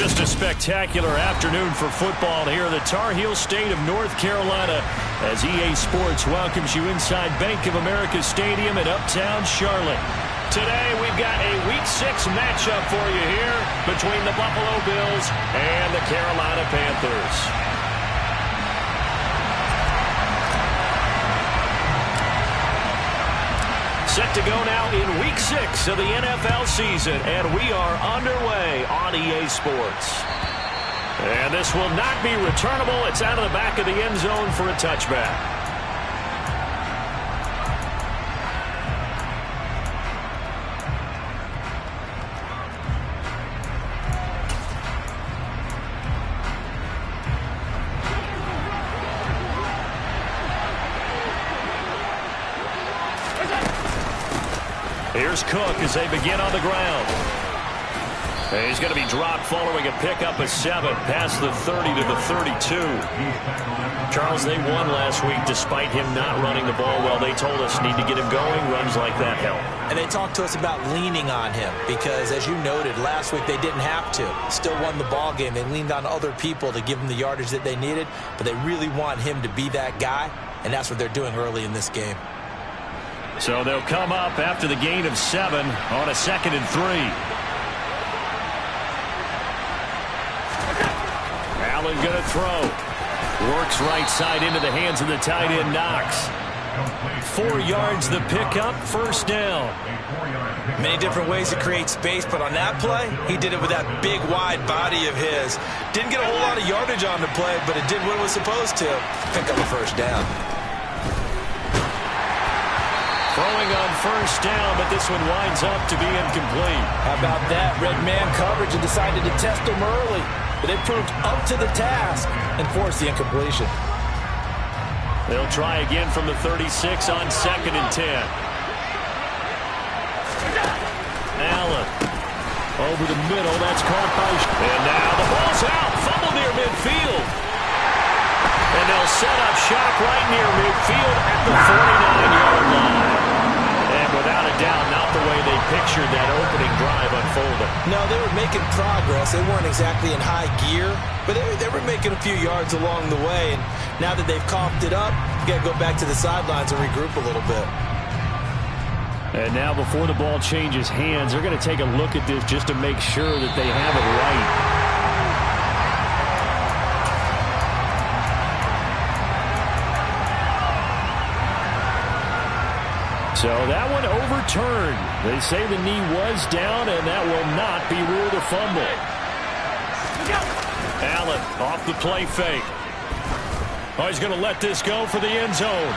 Just a spectacular afternoon for football here in the Tar Heel state of North Carolina as EA Sports welcomes you inside Bank of America Stadium in uptown Charlotte. Today we've got a Week 6 matchup for you here between the Buffalo Bills and the Carolina Panthers. Set to go now in Week 6 of the NFL season, and we are underway on EA Sports. And this will not be returnable. It's out of the back of the end zone for a touchback. Here's Cook as they begin on the ground. And he's going to be dropped following a pickup of 7 past the 30 to the 32. Charles, they won last week despite him not running the ball well. They told us need to get him going. Runs like that help. And they talked to us about leaning on him because, as you noted, last week they didn't have to. Still won the ball game. They leaned on other people to give them the yardage that they needed, but they really want him to be that guy, and that's what they're doing early in this game. So they'll come up after the gain of 7 on a 2nd and 3. Allen going to throw. Works right side into the hands of the tight end Knox. 4 yards the pickup, first down. Many different ways to create space, but on that play, he did it with that big, wide body of his. Didn't get a whole lot of yardage on the play, but it did what it was supposed to. Pick up a first down. Throwing on first down, but this one winds up to be incomplete. How about that? Red man coverage and decided to test him early. But they proved up to the task and forced the incompletion. They'll try again from the 36 on 2nd and 10. Allen over the middle. That's caught by... And now the ball's out. Fumble near midfield. And they'll set up shop right near midfield at the 49-yard line. And without a doubt, not the way they pictured that opening drive unfolding. No, they were making progress. They weren't exactly in high gear, but they were making a few yards along the way. And now that they've coughed it up, you got to go back to the sidelines and regroup a little bit. And now before the ball changes hands, they're going to take a look at this just to make sure that they have it right. So that one overturned. They say the knee was down, and that will not be ruled a fumble. Allen off the play fake. Oh, he's going to let this go for the end zone.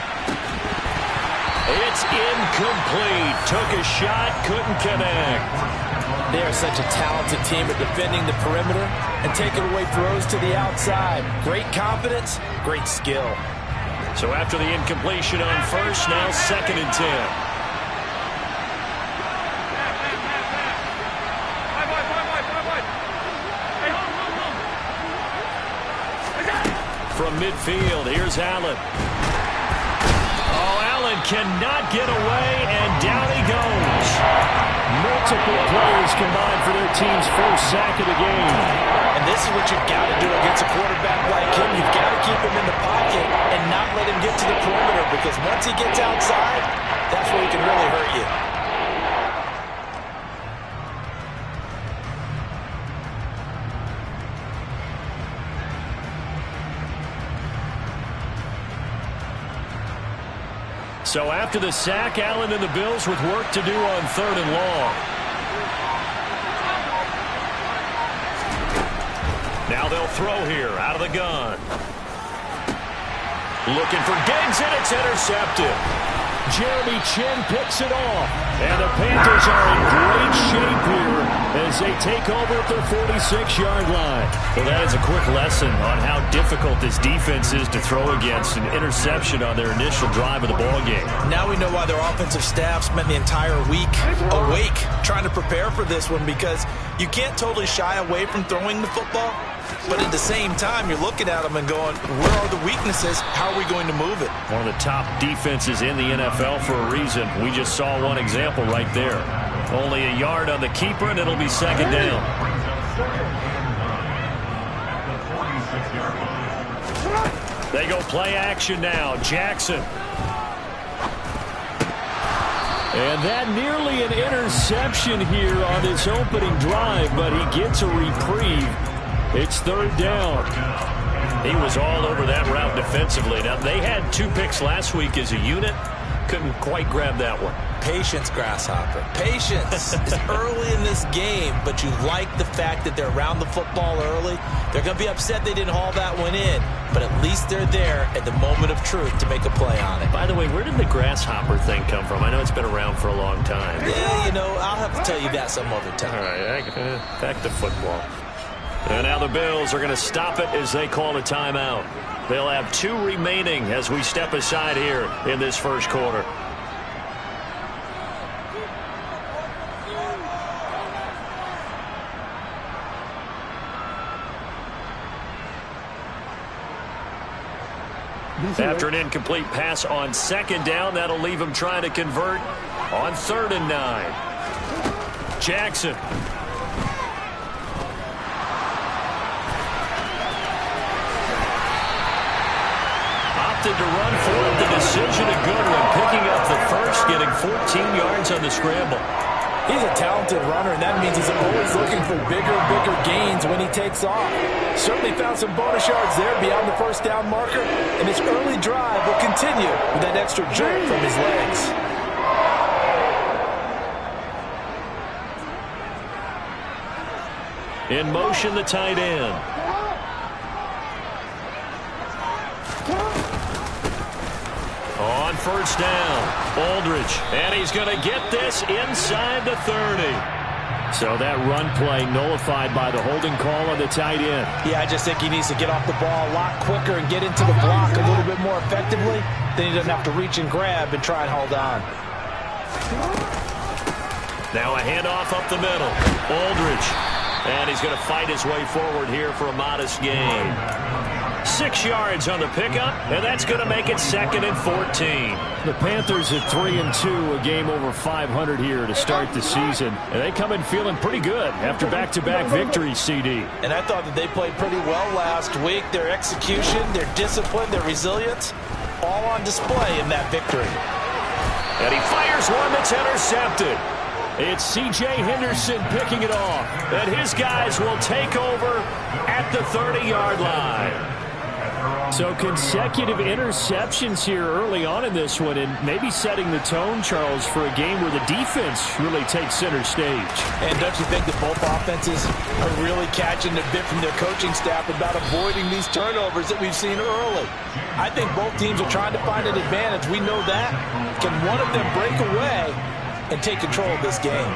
It's incomplete. Took a shot, couldn't connect. They are such a talented team at defending the perimeter and taking away throws to the outside. Great confidence, great skill. So after the incompletion on first, now 2nd and 10. From midfield, here's Allen. Oh, Allen cannot get away, and down he goes. Multiple players combined for their team's first sack of the game. And this is what you've got to do against a quarterback like him. You've got to keep him in the pocket and not let him get to the perimeter, because once he gets outside, that's where he can really hurt you. So after the sack, Allen and the Bills with work to do on 3rd and long. Now they'll throw here out of the gun. Looking for Diggs, and it's intercepted. Jeremy Chin picks it off. And the Panthers are in great shape here as they take over at their 46-yard line. Well, that is a quick lesson on how difficult this defense is to throw against. An interception on their initial drive of the ballgame. Now we know why their offensive staff spent the entire week awake trying to prepare for this one, because you can't totally shy away from throwing the football. But at the same time, you're looking at them and going, where are the weaknesses? How are we going to move it? One of the top defenses in the NFL for a reason. We just saw one example right there. Only a yard on the keeper, and it'll be 2nd down. They go play action now. Jackson. And that nearly an interception here on his opening drive, but he gets a reprieve. It's third down. He was all over that route defensively. Now, they had 2 picks last week as a unit. Couldn't quite grab that one. Patience, Grasshopper. Patience is early in this game, but you like the fact that they're around the football early. They're going to be upset they didn't haul that one in, but at least they're there at the moment of truth to make a play on it. By the way, where did the grasshopper thing come from? I know it's been around for a long time. Yeah, you know, I'll have to tell you that some other time. All right, back to football. And now the Bills are going to stop it as they call a timeout. They'll have 2 remaining as we step aside here in this first quarter. After an incomplete pass on second down, that'll leave him trying to convert on 3rd and 9. Jackson. Opted to run for it. The decision a good one. Picking up the first, getting 14 yards on the scramble. He's a talented runner, and that means he's always looking for bigger and bigger gains when he takes off. Certainly found some bonus yards there beyond the first down marker, and his early drive will continue with that extra jolt from his legs. In motion, the tight end. On first down, Aldridge, and he's going to get this inside the 30. So that run play nullified by the holding call on the tight end. Yeah, I just think he needs to get off the ball a lot quicker and get into the block a little bit more effectively. Then he doesn't have to reach and grab and try and hold on. Now a handoff up the middle. Aldridge, and he's going to fight his way forward here for a modest gain. 6 yards on the pickup, and that's going to make it 2nd and 14. The Panthers at 3-2, a game over 500 here to start the season. And they come in feeling pretty good after back-to-back victories, CD. And I thought that they played pretty well last week. Their execution, their discipline, their resilience, all on display in that victory. And he fires one that's intercepted. It's C.J. Henderson picking it off. And his guys will take over at the 30-yard line. So consecutive interceptions here early on in this one, and maybe setting the tone, Charles, for a game where the defense really takes center stage. And don't you think that both offenses are really catching the bit from their coaching staff about avoiding these turnovers that we've seen early? I think both teams are trying to find an advantage. We know that. Can one of them break away and take control of this game?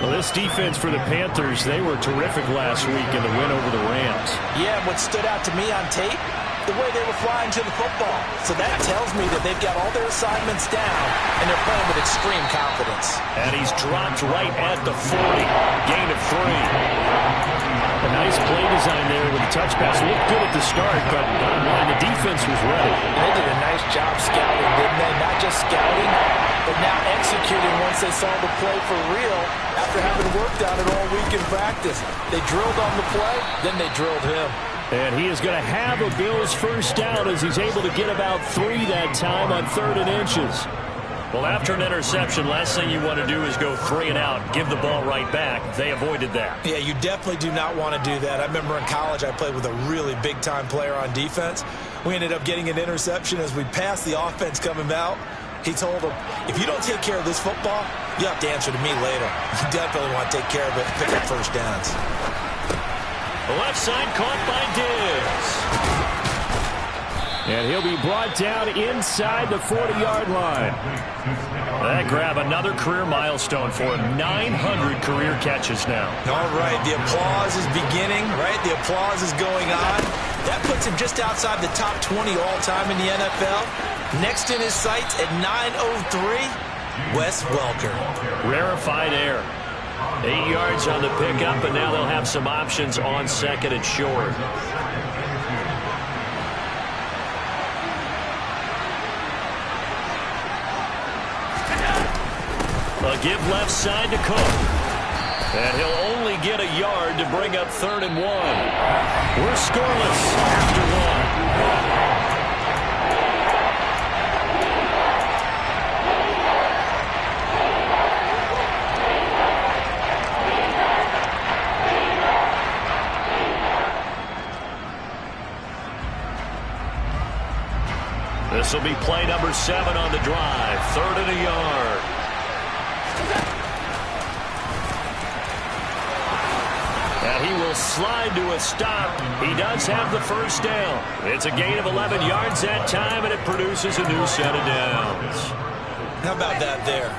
Well, this defense for the Panthers, they were terrific last week in the win over the Rams. Yeah, what stood out to me on tape, the way they were flying to the football. So that tells me that they've got all their assignments down, and they're playing with extreme confidence. And he's dropped right at the 40. Gain of 3. A nice play design there with the touch pass. Looked good at the start, but bottom line, the defense was ready. They did a nice job scouting, didn't they? Not just scouting, but now executing once they saw the play for real after having worked on it all week in practice. They drilled on the play, then they drilled him. And he is going to have a Bills first down as he's able to get about 3 that time on 3rd and inches. Well, after an interception, last thing you want to do is go 3 and out, give the ball right back. They avoided that. Yeah, you definitely do not want to do that. I remember in college I played with a really big-time player on defense. We ended up getting an interception as we passed the offense coming out. He told him, if you don't take care of this football, you have to answer to me later. You definitely want to take care of it and pick up first downs. The left side caught by Diggs. And he'll be brought down inside the 40-yard line. That grab another career milestone for him. 900 career catches now. All right, the applause is beginning, right? The applause is going on. That puts him just outside the top 20 all-time in the NFL. Next in his sights at 9:03, Wes Welker. Rarefied air. 8 yards on the pickup, and now they'll have some options on 2nd and short. They'll give left side to Cook. And he'll only get a yard to bring up 3rd and 1. We're scoreless after 1. This will be play number 7 on the drive. 3rd and a yard. And he will slide to a stop. He does have the first down. It's a gain of 11 yards that time, and it produces a new set of downs. How about that there?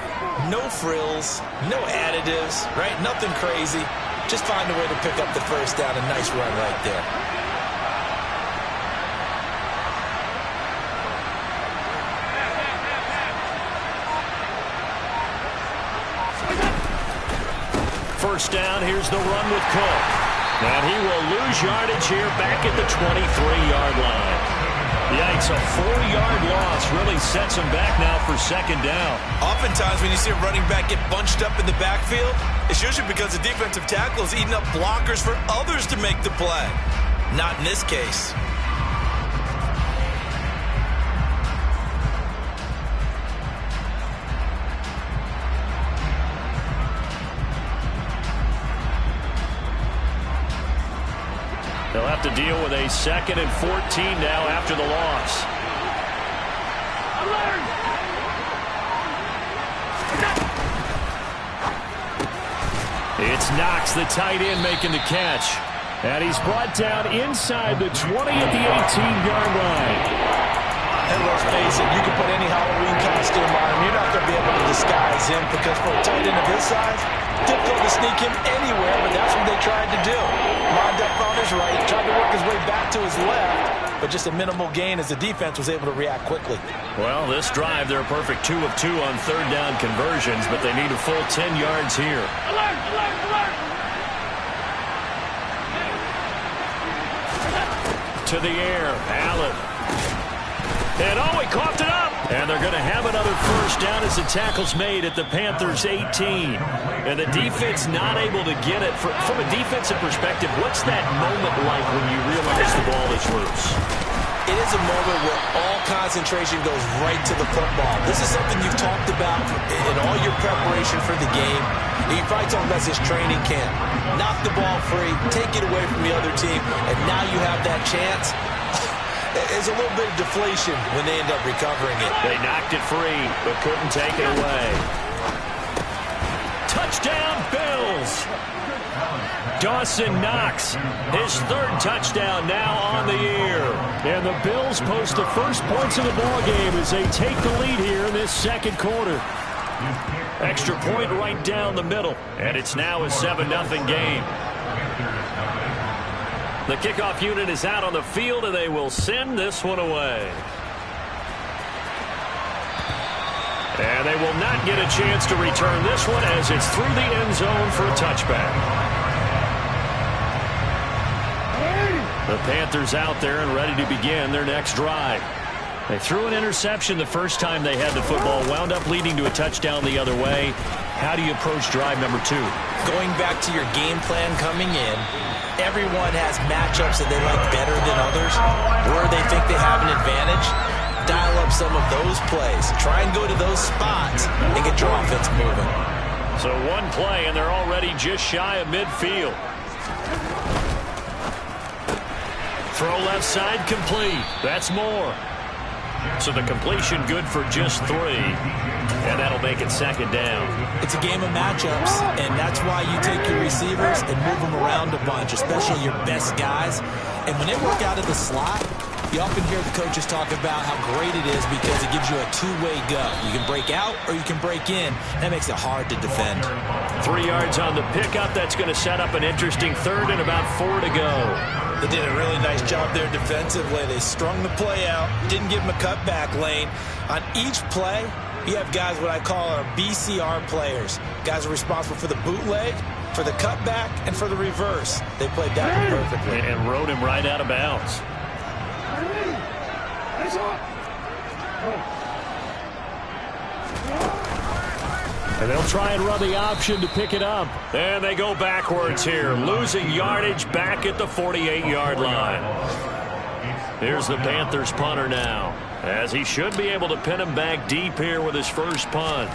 No frills, no additives, right? Nothing crazy. Just find a way to pick up the first down. A nice run right there. First down, here's the run with Cook. And he will lose yardage here back at the 23-yard line. Yikes, a 4-yard loss really sets him back now for 2nd down. Oftentimes when you see a running back get bunched up in the backfield, it's usually because the defensive tackle is eating up blockers for others to make the play. Not in this case. They'll have to deal with a 2nd and 14 now after the loss. It's Knox, the tight end, making the catch. And he's brought down inside the 20 at the 18-yard line. And let's face it, you can put any Halloween costume on him. You're not going to be able to disguise him because for a tight end of his size, difficult to sneak him anywhere, but that's what they tried to do. Lined up on his right, tried to work his way back to his left, but just a minimal gain as the defense was able to react quickly. Well, this drive, they're a perfect 2 of 2 on 3rd down conversions, but they need a full 10 yards here. Alert, alert, alert! To the air, Allen. And oh, he coughed it up. And they're going to have another first down as the tackle's made at the Panthers' 18. And the defense not able to get it. From a defensive perspective, what's that moment like when you realize the ball is loose? It is a moment where all concentration goes right to the football. This is something you've talked about in all your preparation for the game. You probably talked about this training camp. Knock the ball free, take it away from the other team, and now you have that chance. There's a little bit of deflation when they end up recovering it. They knocked it free, but couldn't take it away. Touchdown, Bills! Dawson Knox, his 3rd touchdown now on the year. And the Bills post the first points of the ballgame as they take the lead here in this 2nd quarter. Extra point right down the middle, and it's now a 7-0 game. The kickoff unit is out on the field, and they will send this one away. And they will not get a chance to return this one as it's through the end zone for a touchback. The Panthers out there and ready to begin their next drive. They threw an interception the first time they had the football, wound up leading to a touchdown the other way. How do you approach drive number 2? Going back to your game plan coming in, everyone has matchups that they like better than others, where they think they have an advantage. Dial up some of those plays. Try and go to those spots and get your offense moving. So one play, and they're already just shy of midfield. Throw left side complete. That's more. So the completion good for just 3. And that'll make it 2nd down. It's a game of matchups, and that's why you take your receivers and move them around a bunch, especially your best guys. And when they work out of the slot, you often hear the coaches talk about how great it is because it gives you a two-way go. You can break out or you can break in. That makes it hard to defend. 3 yards on the pickup. That's going to set up an interesting 3rd and about 4 to go. They did a really nice job there defensively. They strung the play out, didn't give them a cutback lane. On each play, you have guys what I call our BCR players. Guys are responsible for the bootleg, for the cutback, and for the reverse. They played that one perfectly. And rode him right out of bounds. And they'll try and run the option to pick it up. And they go backwards here, losing yardage back at the 48-yard line. Here's the Panthers punter now, as he should be able to pin him back deep here with his first punt.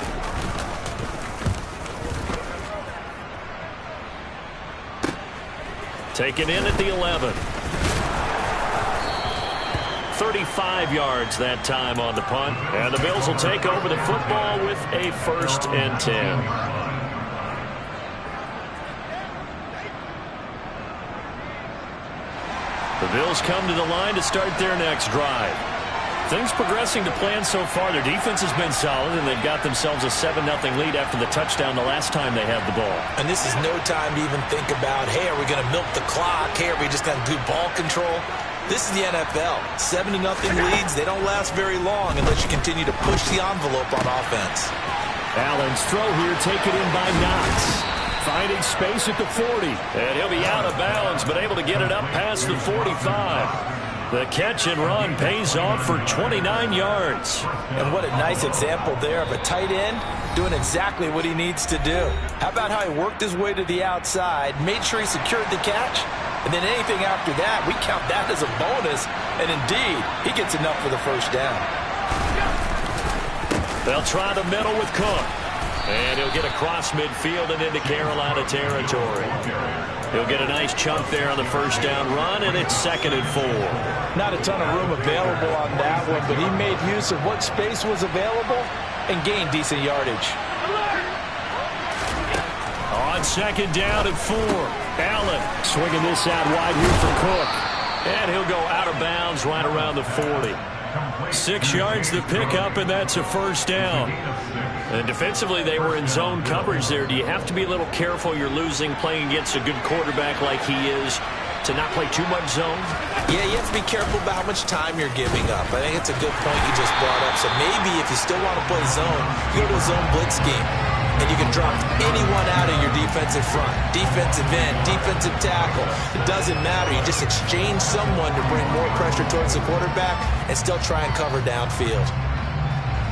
Taken in at the 11. 35 yards that time on the punt. And the Bills will take over the football with a 1st and 10. The Bills come to the line to start their next drive. Things progressing to plan so far. Their defense has been solid, and they've got themselves a 7-0 lead after the touchdown the last time they had the ball. And this is no time to even think about, hey, are we going to milk the clock? Hey, are we just going to do ball control? This is the NFL. 70-0 leads, they don't last very long unless you continue to push the envelope on offense. Allen's throw here taken in by Knox. Finding space at the 40. And he'll be out of bounds, but able to get it up past the 45. The catch and run pays off for 29 yards. And what a nice example there of a tight end doing exactly what he needs to do. How about how he worked his way to the outside, made sure he secured the catch, and then anything after that, we count that as a bonus. And indeed, he gets enough for the first down. They'll try the middle with Cook. And he'll get across midfield and into Carolina territory. He'll get a nice chunk there on the first down run, and it's 2nd and 4. Not a ton of room available on that one, but he made use of what space was available and gained decent yardage. On 2nd down and 4. Allen Swinging this out wide here for Cook. And he'll go out of bounds right around the 40. 6 yards the pickup, and that's a first down. And defensively, they were in zone coverage there. Do you have to be a little careful? You're losing playing against a good quarterback like he is to not play too much zone? Yeah, you have to be careful about how much time you're giving up. I think it's a good point you just brought up. So maybe if you still want to play zone, you go to a zone blitz scheme. And you can drop anyone out of your defensive front, defensive end, defensive tackle. It doesn't matter. You just exchange someone to bring more pressure towards the quarterback and still try and cover downfield.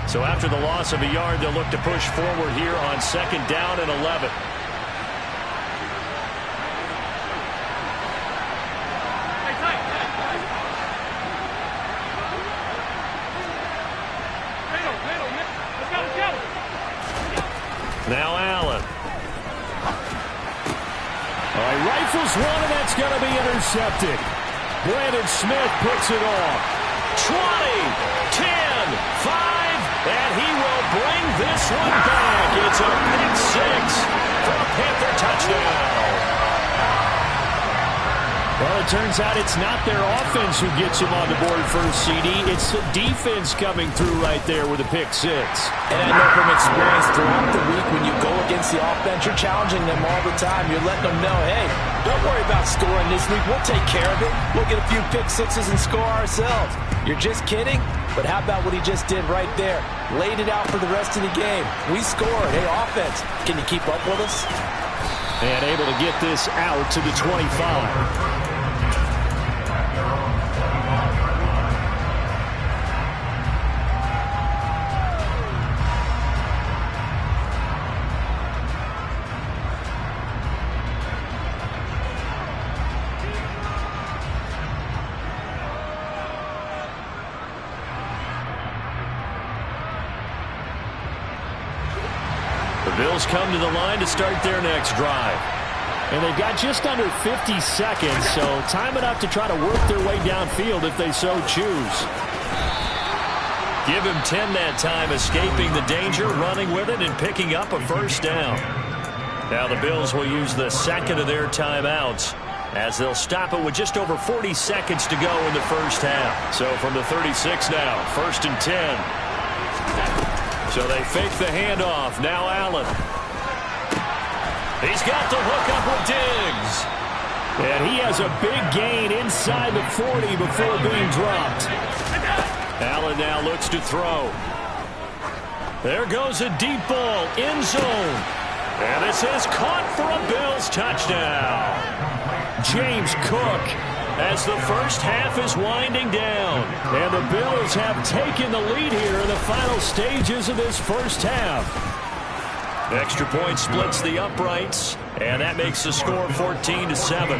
So after the loss of a yard, they'll look to push forward here on 2nd down and 11. Now Allen. He rifles one, and that's going to be intercepted. Brandon Smith puts it off. 20, 10, 5, and he will bring this one back. It's a pick 6 for a Panther touchdown. Well, it turns out it's not their offense who gets him on the board first, CD. It's the defense coming through right there with a pick 6. And I know from experience throughout the week when you go against the offense, you're challenging them all the time. You're letting them know, hey, don't worry about scoring this week. We'll take care of it. We'll get a few pick 6s and score ourselves. You're just kidding? But how about what he just did right there? Laid it out for the rest of the game. We scored. Hey, offense, can you keep up with us? And able to get this out to the 25. Bills come to the line to start their next drive. And they've got just under 50 seconds, so time enough to try to work their way downfield if they so choose. Give him 10 that time, escaping the danger, running with it, and picking up a first down. Now the Bills will use the 2nd of their timeouts as they'll stop it with just over 40 seconds to go in the first half. So from the 36 now, 1st and 10. So they fake the handoff. Now Allen. He's got the hook up with Diggs. And he has a big gain inside the 40 before being dropped. Allen now looks to throw. There goes a deep ball, end zone. And this is caught for a Bills touchdown. James Cook, as the first half is winding down. And the Bills have taken the lead here in the final stages of this first half. Extra point splits the uprights, and that makes the score 14-7.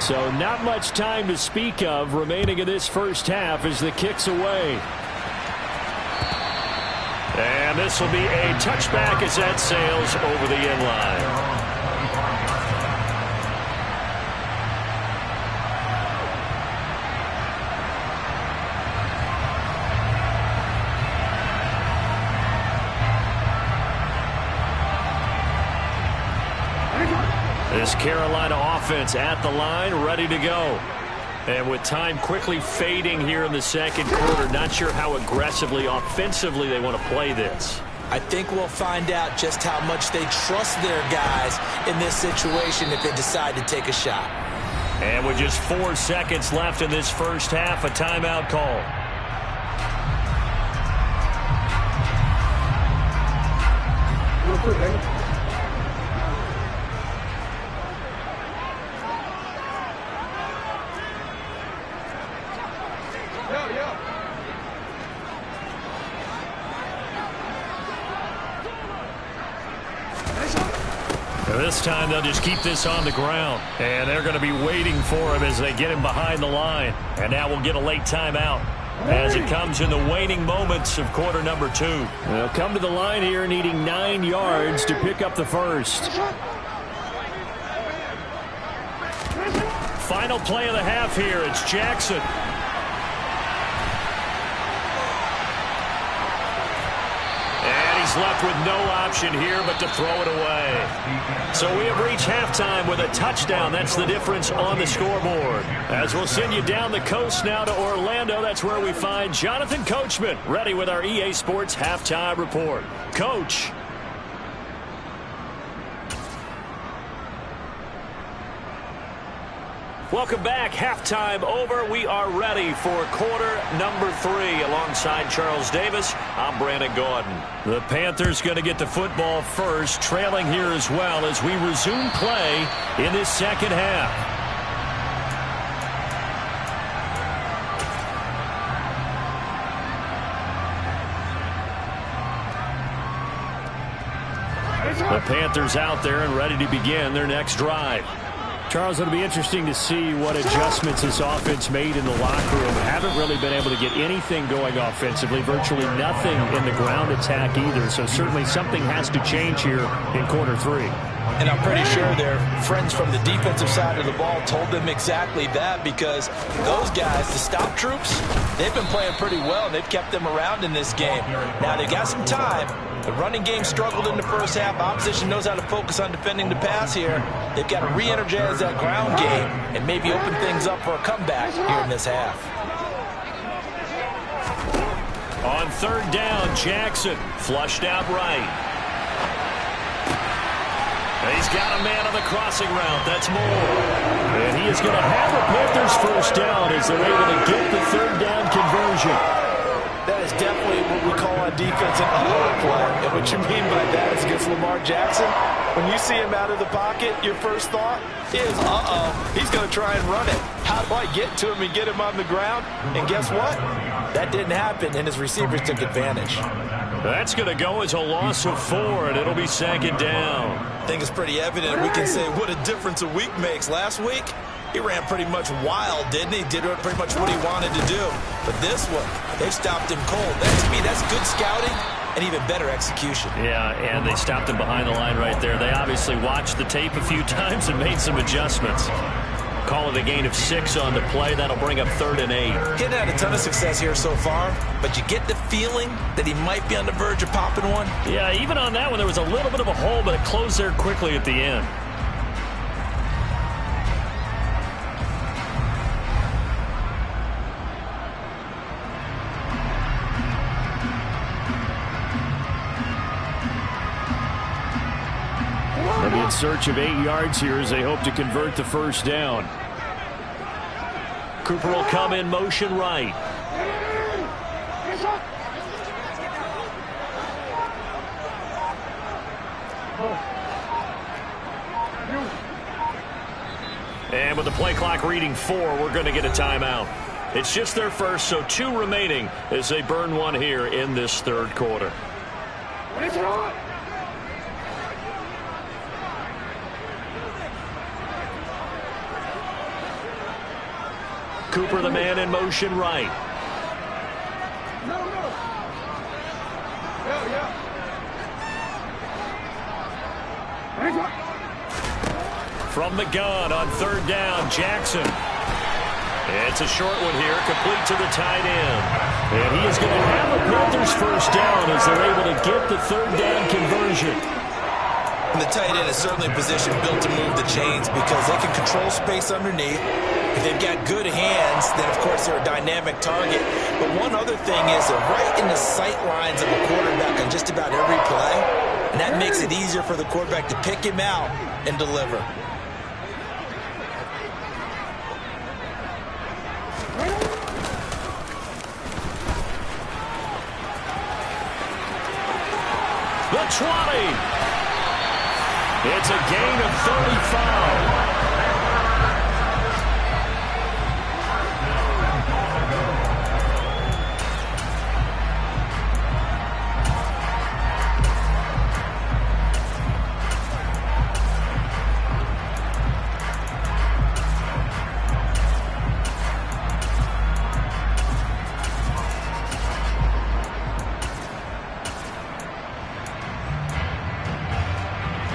So not much time to speak of remaining in this first half as the kick's away. And this will be a touchback as that sails over the end line. This Carolina offense at the line, ready to go. And with time quickly fading here in the second quarter, not sure how aggressively, offensively they want to play this. I think we'll find out just how much they trust their guys in this situation if they decide to take a shot. And with just 4 seconds left in this first half, a timeout call. This time they'll just keep this on the ground. And they're going to be waiting for him as they get him behind the line. And now we'll get a late timeout as it comes in the waning moments of quarter number 2. They'll come to the line here needing 9 yards to pick up the first. Final play of the half here. It's Jackson. Left with no option here but to throw it away. So we have reached halftime with a touchdown. That's the difference on the scoreboard. As we'll send you down the coast now to Orlando, that's where we find Jonathan Coachman ready with our EA Sports halftime report. Coach. Welcome back. Halftime over. We are ready for quarter number 3. Alongside Charles Davis, I'm Brandon Gordon. The Panthers going to get the football first, trailing here as well as we resume play in this second half. The Panthers out there and ready to begin their next drive. Charles, it'll be interesting to see what adjustments this offense made in the locker room. Haven't really been able to get anything going offensively, virtually nothing in the ground attack either. So certainly something has to change here in quarter 3. And I'm pretty sure their friends from the defensive side of the ball told them exactly that, because those guys, the stop troops, they've been playing pretty well, and they've kept them around in this game. Now, they've got some time. The running game struggled in the first half. Opposition knows how to focus on defending the pass here. They've got to re-energize that ground game and maybe open things up for a comeback here in this half. On third down, Jackson flushed out right. He's got a man on the crossing route. That's Moore. And he is going to have the Panthers first down as they're able to get the third down conversion. That is definitely what we call on defense an uh-oh play. And what you mean by that is against Lamar Jackson, when you see him out of the pocket, your first thought is, uh-oh, he's going to try and run it. How do I get to him and get him on the ground? And guess what? That didn't happen, and his receivers took advantage. That's going to go as a loss of 4, and it'll be second down. I think it's pretty evident. We can say what a difference a week makes. Last week, he ran pretty much wild, didn't he? Did pretty much what he wanted to do. But this one, they stopped him cold. That, to me, that's good scouting and even better execution. Yeah, and they stopped him behind the line right there. They obviously watched the tape a few times and made some adjustments. Call it a gain of 6 on the play. That'll bring up 3rd and 8. He's had a ton of success here so far, but you get the feeling that he might be on the verge of popping one. Yeah, even on that one, there was a little bit of a hole, but it closed there quickly at the end. They'll be in search of 8 yards here as they hope to convert the first down. Cooper will come in motion right. And with the play clock reading 4, we're going to get a timeout. It's just their first, so 2 remaining as they burn one here in this third quarter. Cooper, the man in motion right. From the gun on third down, Jackson. It's a short one here, complete to the tight end. And he is going to have a Panthers first down as they're able to get the third down conversion. And the tight end is certainly a position built to move the chains because they can control space underneath. If they've got good hands, then of course they're a dynamic target. But one other thing is they're right in the sight lines of a quarterback on just about every play. And that makes it easier for the quarterback to pick him out and deliver. The 20. It's a gain of 35.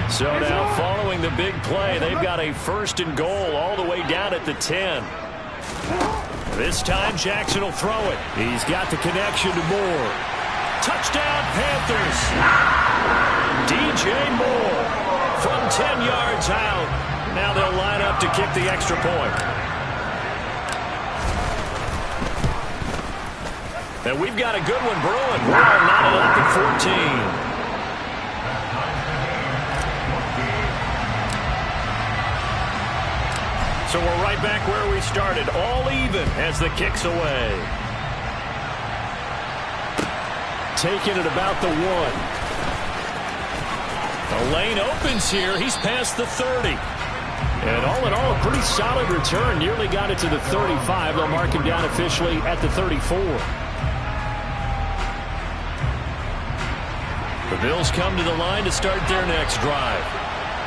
So now following the big play, they've got a first and goal all the way down at the 10. This time Jackson will throw it. He's got the connection to Moore. Touchdown Panthers. DJ Moore from 10 yards out. Now they'll line up to kick the extra point. And we've got a good one brewing. We're all knotted up at 14. So we're right back where we started, all even as the kick's away. Taking it about the 1. The lane opens here. He's past the 30. And all in all, a pretty solid return. Nearly got it to the 35. They'll mark him down officially at the 34. The Bills come to the line to start their next drive.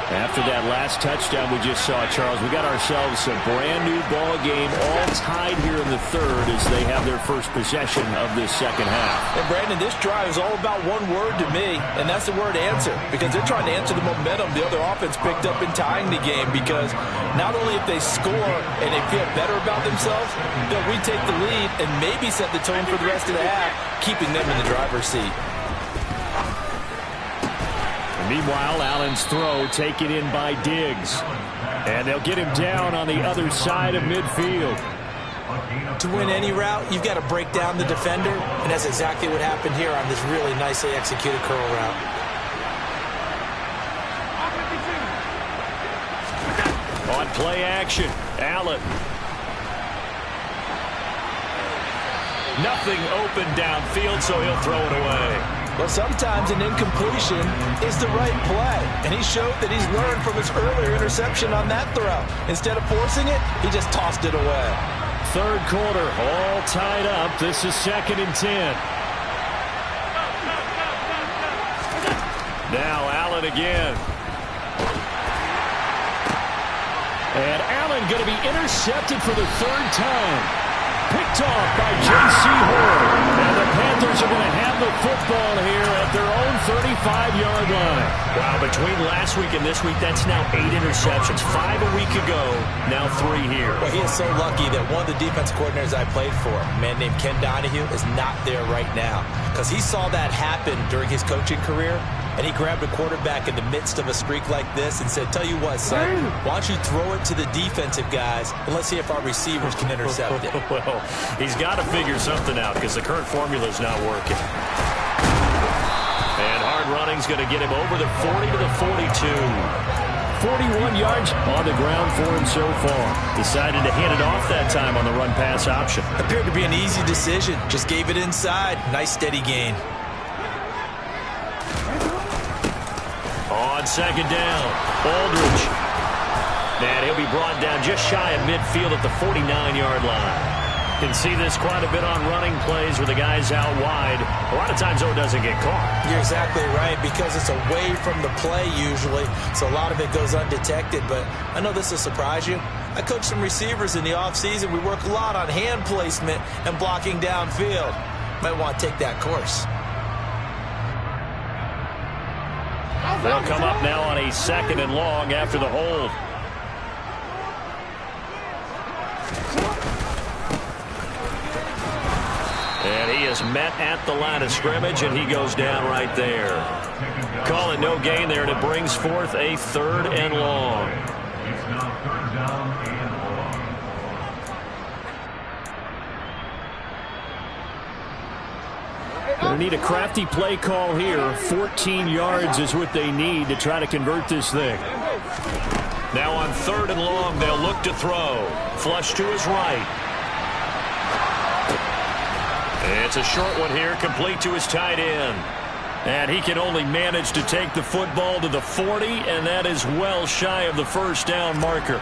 After that last touchdown we just saw, Charles, we got ourselves a brand-new ball game, all tied here in the third as they have their first possession of this second half. And, Brandon, this drive is all about one word to me, and that's the word answer, because they're trying to answer the momentum the other offense picked up in tying the game, because not only if they score and they feel better about themselves, they'll retake the lead and maybe set the tone for the rest of the half, keeping them in the driver's seat. Meanwhile, Allen's throw taken in by Diggs. And they'll get him down on the other side of midfield. To win any route, you've got to break down the defender, and that's exactly what happened here on this really nicely executed curl route. On play action, Allen. Nothing open downfield, so he'll throw it away. Well, sometimes an incompletion is the right play, and he showed that he's learned from his earlier interception on that throw. Instead of forcing it, he just tossed it away. Third quarter, all tied up. This is 2nd and 10. Now Allen again. And Allen going to be intercepted for the third time. Picked off by J.C. Horn. And the Panthers are going to have the football here at their own 35-yard line. Wow, between last week and this week, that's now 8 interceptions. 5 a week ago, now 3 here. Well, he is so lucky that one of the defense coordinators I played for, a man named Ken Donahue, is not there right now. Because he saw that happen during his coaching career, and he grabbed a quarterback in the midst of a streak like this and said, tell you what, son, why don't you throw it to the defensive guys, and let's see if our receivers can intercept it. Well, he's got to figure something out because the current formula is not working. And hard running's going to get him over the 40 to the 42. 41 yards on the ground for him so far. Decided to hand it off that time on the run-pass option. Appeared to be an easy decision. Just gave it inside. Nice steady gain. On second down, Aldridge. And he'll be brought down just shy of midfield at the 49-yard line. Can see this quite a bit on running plays where the guy's out wide. A lot of times, though, it doesn't get caught. You're exactly right, because it's away from the play usually, so a lot of it goes undetected. But I know this will surprise you. I coach some receivers in the offseason. We work a lot on hand placement and blocking downfield. Might want to take that course. They'll come up now on a 2nd and long after the hold. And he is met at the line of scrimmage, and he goes down right there. Call it no gain there, and it brings forth a 3rd and long. They need a crafty play call here. 14 yards is what they need to try to convert this thing. Now on 3rd and long, they'll look to throw. Flush to his right. It's a short one here, complete to his tight end. And he can only manage to take the football to the 40, and that is well shy of the 1st down marker.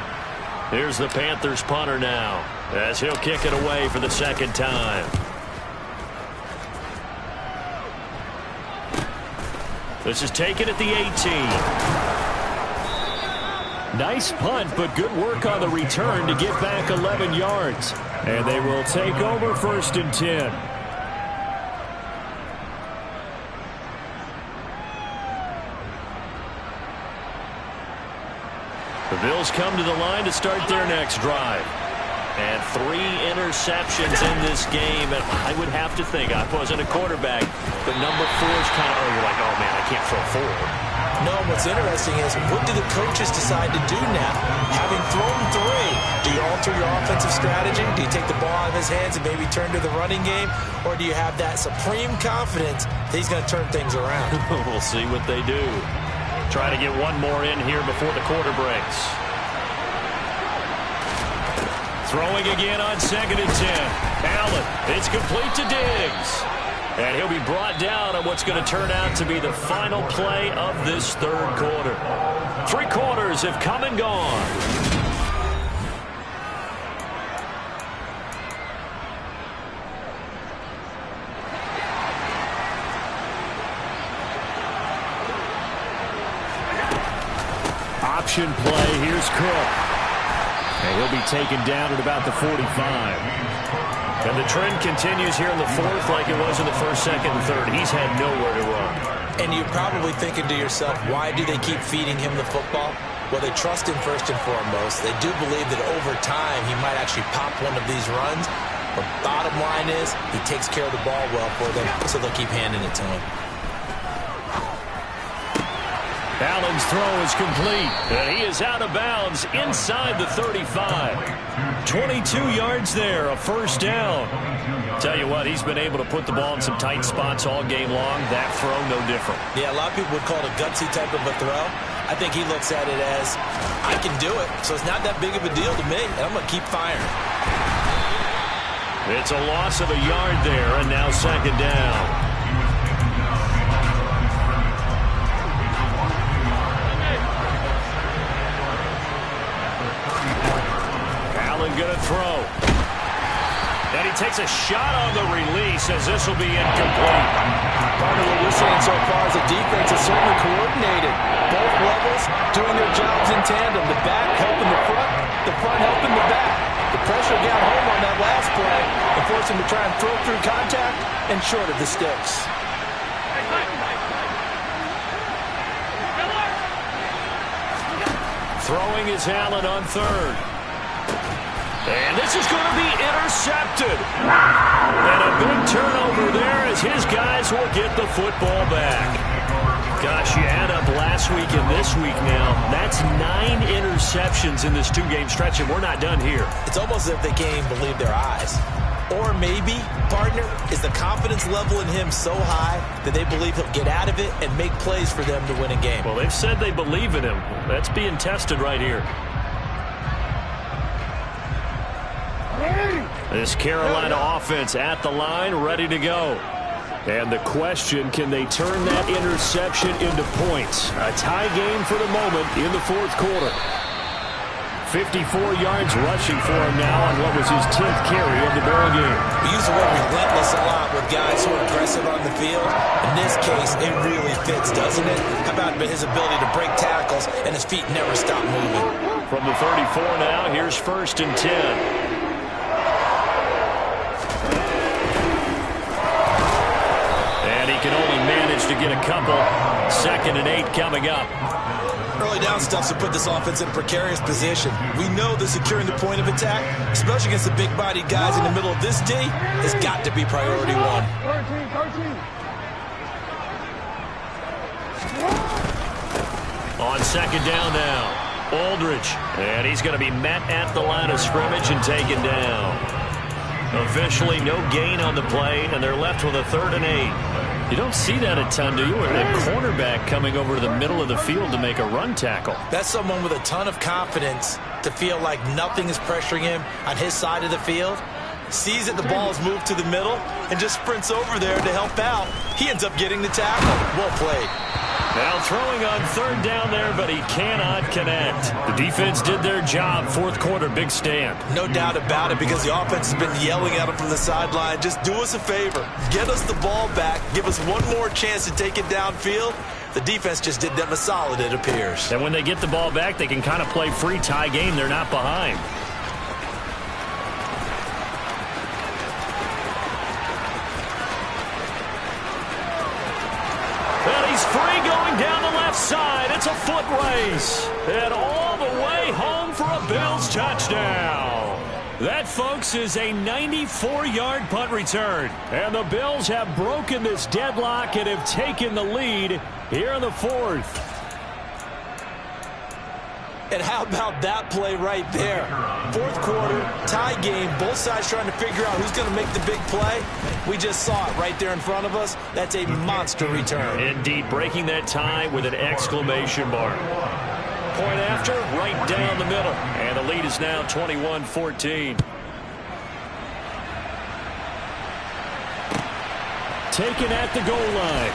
Here's the Panthers punter now, as he'll kick it away for the 2nd time. This is taken at the 18. Nice punt, but good work on the return to get back 11 yards. And they will take over 1st and 10. The Bills come to the line to start their next drive. And 3 interceptions in this game. And I would have to think, I wasn't a quarterback, but number 4 is kind of, you're like, oh man, I can't throw 4. No, what's interesting is, what do the coaches decide to do now? Having thrown 3, do you alter your offensive strategy? Do you take the ball out of his hands and maybe turn to the running game? Or do you have that supreme confidence that he's going to turn things around? We'll see what they do. Try to get one more in here before the quarter breaks. Throwing again on 2nd and 10. Allen, it's complete to Diggs. And he'll be brought down on what's going to turn out to be the final play of this 3rd quarter. 3 quarters have come and gone. Option play. Here's Cook. And he'll be taken down at about the 45. And the trend continues here in the 4th like it was in the 1st, 2nd, and 3rd. He's had nowhere to run. And you're probably thinking to yourself, why do they keep feeding him the football? Well, they trust him first and foremost. They do believe that over time he might actually pop one of these runs. But bottom line is, he takes care of the ball well for them, so they'll keep handing it to him. Allen's throw is complete, and he is out of bounds inside the 35. 22 yards there, a 1st down. Tell you what, he's been able to put the ball in some tight spots all game long. That throw, no different. Yeah, a lot of people would call it a gutsy type of a throw. I think he looks at it as, I can do it, so it's not that big of a deal to me, and I'm going to keep firing. It's a loss of a yard there, and now 2nd down. Going to throw. And he takes a shot on the release as this will be incomplete. Part of what we're seeing so far is the defense is certainly coordinated. Both levels doing their jobs in tandem. The back helping the front helping the back. The pressure got home on that last play and forced him to try and throw through contact and short of the sticks. Throwing is Allen on 3rd. And this is going to be intercepted. And a big turnover there as his guys will get the football back. Gosh, you add up last week and this week now. That's 9 interceptions in this 2-game stretch, and we're not done here. It's almost as if they can't even believe their eyes. Or maybe, partner, is the confidence level in him so high that they believe he'll get out of it and make plays for them to win a game. Well, they've said they believe in him. That's being tested right here. This Carolina offense at the line, ready to go. And the question, can they turn that interception into points? A tie game for the moment in the 4th quarter. 54 yards rushing for him now on what was his 10th carry of the ball game. We use the word relentless a lot with guys who are aggressive on the field. In this case, it really fits, doesn't it? How about his ability to break tackles and his feet never stop moving? From the 34 now, here's 1st and 10. And he can only manage to get a couple. 2nd and 8 coming up. Early down stuff to put this offense in a precarious position. We know that securing the point of attack, especially against the big-bodied guys in the middle of this D, has got to be priority one. 13. On 2nd down now, Aldridge. And he's going to be met at the line of scrimmage and taken down. Officially no gain on the play, and they're left with a 3rd and 8. You don't see that a ton, do you? Or a cornerback coming over to the middle of the field to make a run tackle. That's someone with a ton of confidence to feel like nothing is pressuring him on his side of the field. Sees that the ball is moved to the middle and just sprints over there to help out. He ends up getting the tackle. Well played. Now throwing on 3rd down there, but he cannot connect. The defense did their job. 4th quarter, big stand. No doubt about it, because the offense has been yelling at him from the sideline. Just do us a favor. Get us the ball back. Give us one more chance to take it downfield. The defense just did them a solid, it appears. And when they get the ball back, they can kind of play free tie game. They're not behind. And he's free going down the left side. It's a foot race. And all the way home for a Bills touchdown. That, folks, is a 94-yard punt return. And the Bills have broken this deadlock and have taken the lead here in the 4th. And how about that play right there? 4th quarter, tie game, both sides trying to figure out who's going to make the big play. We just saw it right there in front of us. That's a monster return. Indeed, breaking that tie with an exclamation mark. Point after, right down the middle. And the lead is now 21-14. Taken at the goal line.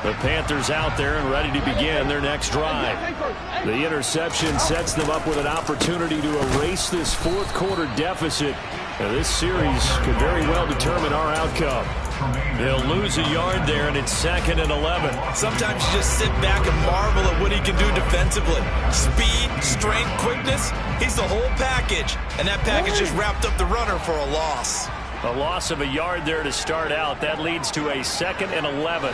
The Panthers out there and ready to begin their next drive. The interception sets them up with an opportunity to erase this 4th quarter deficit. Now, this series could very well determine our outcome. They'll lose a yard there, and it's 2nd and 11. Sometimes you just sit back and marvel at what he can do defensively. Speed, strength, quickness. He's the whole package. And that package just wrapped up the runner for a loss. A loss of a yard there to start out. That leads to a 2nd and 11.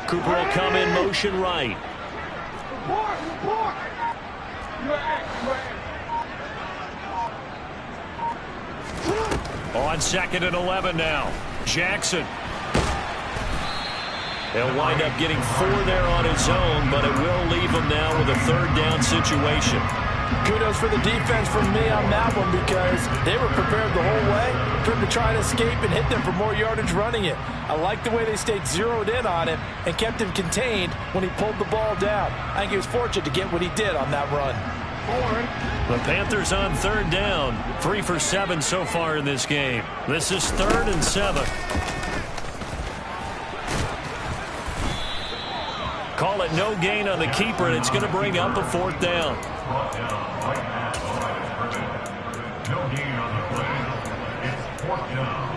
Cooper will come in motion right. On 2nd and 11 now. Jackson. He'll wind up getting 4 there on his own, but it will leave him now with a 3rd down situation. Kudos for the defense from me on that one, because they were prepared the whole way for him to try to escape and hit them for more yardage running it. I like the way they stayed zeroed in on him and kept him contained when he pulled the ball down. I think he was fortunate to get what he did on that run. The Panthers on 3rd down. 3 for 7 so far in this game. This is 3rd and 7. Call it no gain on the keeper, and it's going to bring up a 4th down. No gain on the play. It's 4th down.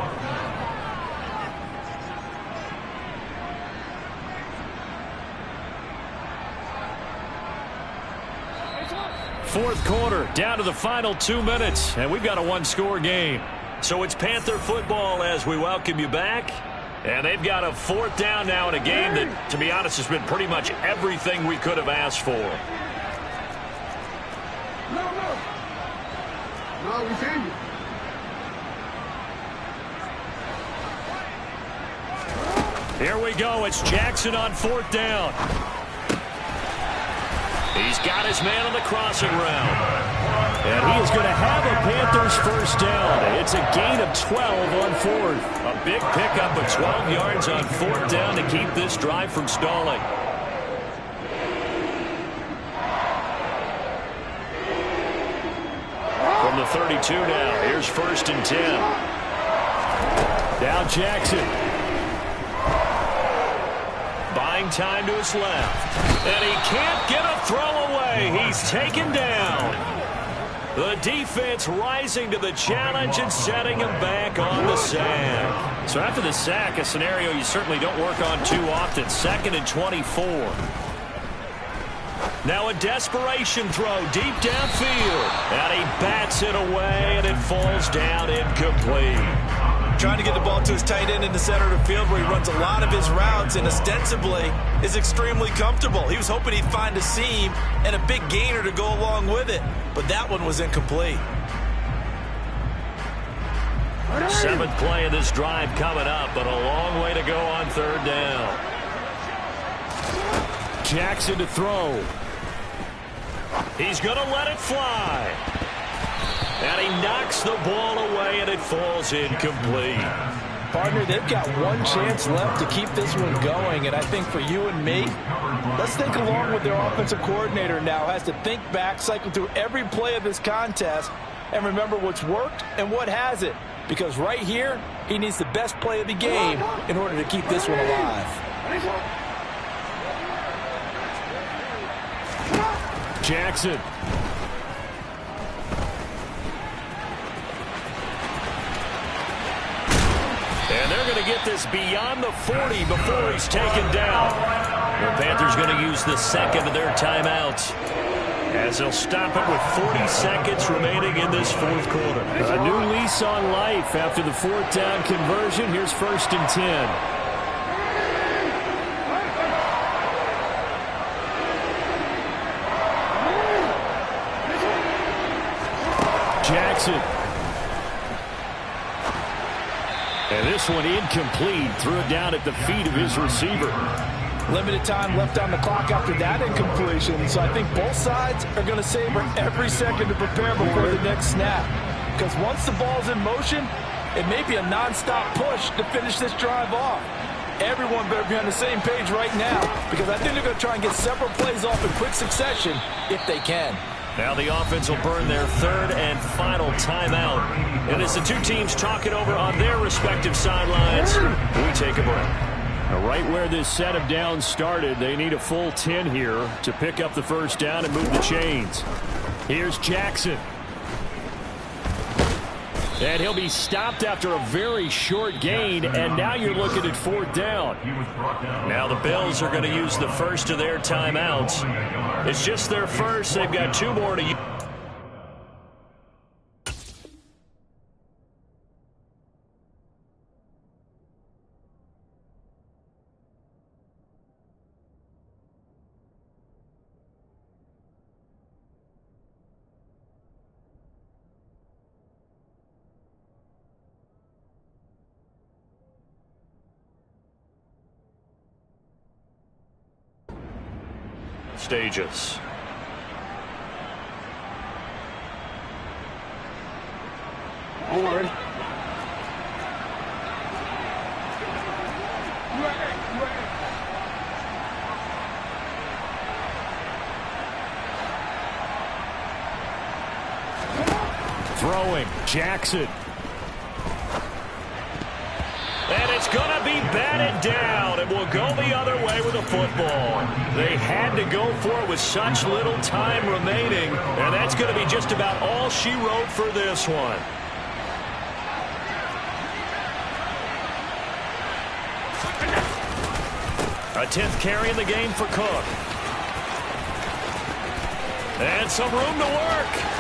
4th quarter, down to the final 2 minutes, and we've got a 1-score game. So it's Panther football as we welcome you back. And they've got a 4th down now in a game that, to be honest, has been pretty much everything we could have asked for. No, we see you. Here we go. It's Jackson on 4th down. He's got his man on the crossing route. And he is going to have a Panthers 1st down. It's a gain of 12 on 4th. A big pickup of 12 yards on 4th down to keep this drive from stalling. From the 32 now. Here's 1st and 10. Now Jackson. Buying time to his left. And he can't get a throw away. He's taken down. The defense rising to the challenge and setting him back on the sack. So after the sack, a scenario you certainly don't work on too often. 2nd and 24. Now a desperation throw deep downfield. And he bats it away, and it falls down incomplete. Trying to get the ball to his tight end in the center of the field where he runs a lot of his routes and ostensibly is extremely comfortable. He was hoping he'd find a seam and a big gainer to go along with it, but that one was incomplete. 7th play of this drive coming up, but a long way to go on 3rd down. Jackson to throw. He's going to let it fly. And he knocks the ball away, and it falls incomplete. Partner, they've got one chance left to keep this one going, and I think for you and me, let's think along with their offensive coordinator now. Has to think back, cycle through every play of this contest, and remember what's worked and what hasn't. Because right here, he needs the best play of the game in order to keep this one alive. Jackson. And they're going to get this beyond the 40 before he's taken down. The Panthers going to use the 2nd of their timeouts, as they'll stop it with 40 seconds remaining in this 4th quarter. A new lease on life after the 4th down conversion. Here's 1st and 10. Jackson. And this one incomplete. Threw it down at the feet of his receiver. Limited time left on the clock after that incompletion. So I think both sides are going to savor every second to prepare before the next snap. Because once the ball's in motion, it may be a nonstop push to finish this drive off. Everyone better be on the same page right now, because I think they're going to try and get several plays off in quick succession if they can. Now the offense will burn their 3rd and final timeout. And as the two teams talk it over on their respective sidelines, we take a break. Now right where this set of downs started, they need a full 10 here to pick up the 1st down and move the chains. Here's Jackson. And he'll be stopped after a very short gain, and now you're looking at 4th down. Now the Bills are going to use the 1st of their timeouts. It's just their 1st. They've got 2 more to use. Stages. Forward. Throwing. Jackson. And it's going to be batted down, and will go the other way with the football. They had to go for it with such little time remaining, and that's going to be just about all she wrote for this one. A 10th carry in the game for Cook. And some room to work.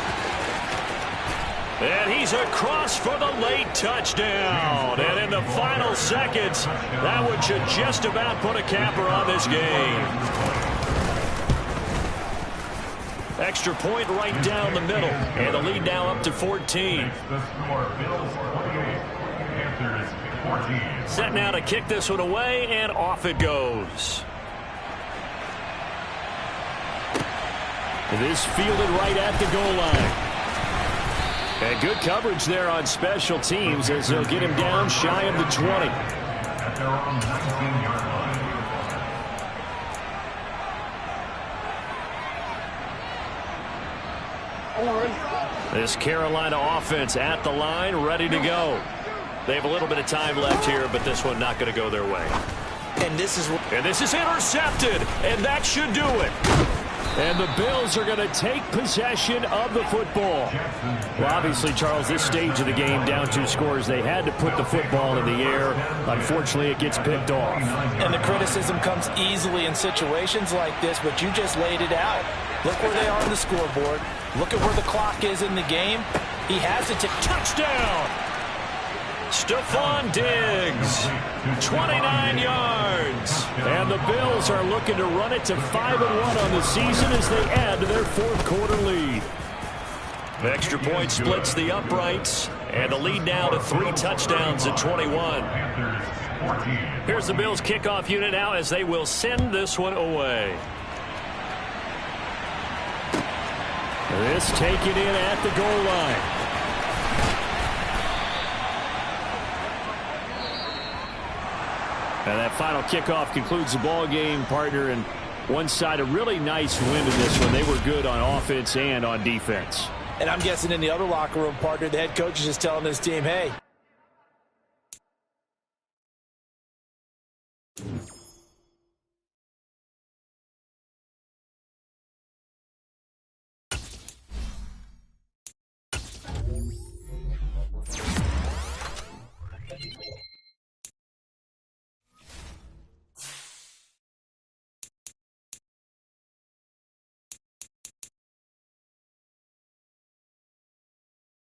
And he's across for the late touchdown. And in the final seconds, that one should just about put a capper on this game. Extra point right down the middle. And the lead now up to 14. Set now to kick this one away, and off it goes. This fielded right at the goal line. And good coverage there on special teams as they'll get him down shy of the 20. This Carolina offense at the line, ready to go. They have a little bit of time left here, but this one not going to go their way. And this is intercepted, and that should do it. And the Bills are going to take possession of the football. Well, obviously, Charles, this stage of the game, down 2 scores, they had to put the football in the air. Unfortunately, it gets picked off. And the criticism comes easily in situations like this, but you just laid it out. Look where they are on the scoreboard. Look at where the clock is in the game. He has to take touchdown. Stephon Diggs, 29 yards. And the Bills are looking to run it to 5-1 on the season as they add to their 4th quarter lead. The extra point splits the uprights, and the lead now to 3 touchdowns at 21. Here's the Bills kickoff unit now as they will send this one away. This taken in at the goal line. And that final kickoff concludes the ball game, partner. And one side, a really nice win in this one. They were good on offense and on defense. And I'm guessing in the other locker room, partner, the head coach is just telling his team, hey,